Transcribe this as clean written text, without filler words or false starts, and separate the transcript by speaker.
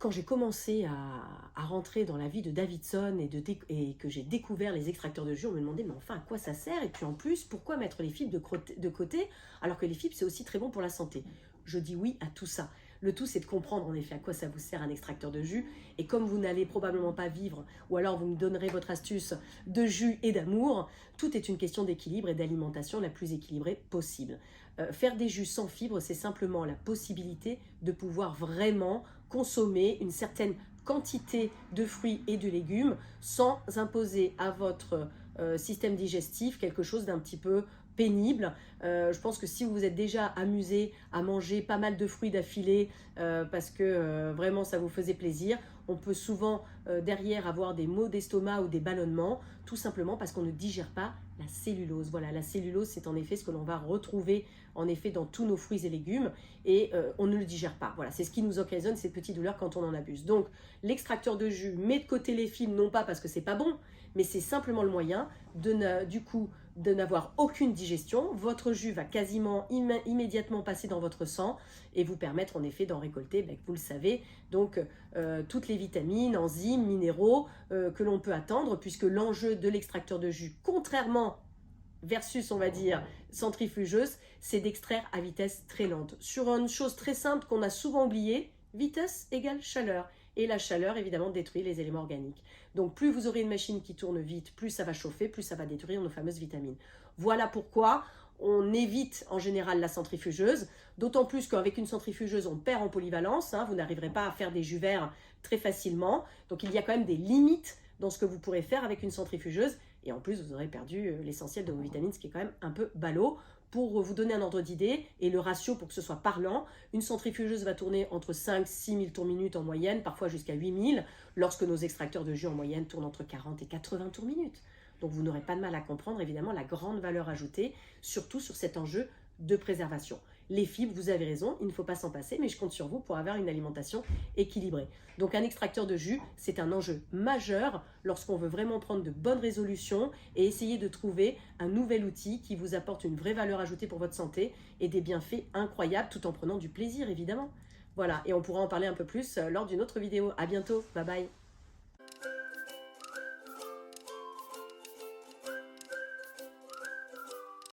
Speaker 1: Quand j'ai commencé à rentrer dans la vie de Davidson et que j'ai découvert les extracteurs de jus, on me demandait mais enfin à quoi ça sert? Et puis en plus, pourquoi mettre les fibres de côté alors que les fibres c'est aussi très bon pour la santé? Je dis oui à tout ça. Le tout c'est de comprendre en effet à quoi ça vous sert un extracteur de jus. Et comme vous n'allez probablement pas vivre, ou alors vous me donnerez votre astuce de jus et d'amour, tout est une question d'équilibre et d'alimentation la plus équilibrée possible. Faire des jus sans fibres, c'est simplement la possibilité de pouvoir vraiment consommer une certaine quantité de fruits et de légumes sans imposer à votre système digestif quelque chose d'un petit peu pénible. Je pense que si vous vous êtes déjà amusé à manger pas mal de fruits d'affilée parce que vraiment ça vous faisait plaisir, on peut souvent derrière avoir des maux d'estomac ou des ballonnements, tout simplement parce qu'on ne digère pas la cellulose. Voilà, la cellulose c'est en effet ce que l'on va retrouver en effet dans tous nos fruits et légumes et on ne le digère pas. Voilà, c'est ce qui nous occasionne ces petites douleurs quand on en abuse. Donc l'extracteur de jus met de côté les fibres, non pas parce que c'est pas bon, mais c'est simplement le moyen de n'avoir aucune digestion. Votre jus va quasiment immédiatement passer dans votre sang et vous permettre en effet d'en récolter, vous le savez, donc toutes les vitamines, enzymes, minéraux que l'on peut attendre, puisque l'enjeu de l'extracteur de jus, contrairement versus on va dire centrifugeuse, c'est d'extraire à vitesse très lente. Sur une chose très simple qu'on a souvent oubliée, vitesse égale chaleur. Et la chaleur, évidemment, détruit les éléments organiques. Donc, plus vous aurez une machine qui tourne vite, plus ça va chauffer, plus ça va détruire nos fameuses vitamines. Voilà pourquoi on évite en général la centrifugeuse, d'autant plus qu'avec une centrifugeuse, on perd en polyvalence. Vous n'arriverez pas à faire des jus verts très facilement. Donc, il y a quand même des limites dans ce que vous pourrez faire avec une centrifugeuse. Et en plus, vous aurez perdu l'essentiel de vos vitamines, ce qui est quand même un peu ballot. Pour vous donner un ordre d'idée et le ratio pour que ce soit parlant, une centrifugeuse va tourner entre 5-6 000 tours minute en moyenne, parfois jusqu'à 8 000, lorsque nos extracteurs de jus en moyenne tournent entre 40 et 80 tours minute. Donc vous n'aurez pas de mal à comprendre évidemment la grande valeur ajoutée, surtout sur cet enjeu de préservation. Les fibres, vous avez raison, il ne faut pas s'en passer, mais je compte sur vous pour avoir une alimentation équilibrée. Donc un extracteur de jus, c'est un enjeu majeur lorsqu'on veut vraiment prendre de bonnes résolutions et essayer de trouver un nouvel outil qui vous apporte une vraie valeur ajoutée pour votre santé et des bienfaits incroyables tout en prenant du plaisir évidemment. Voilà, et on pourra en parler un peu plus lors d'une autre vidéo. À bientôt, bye bye.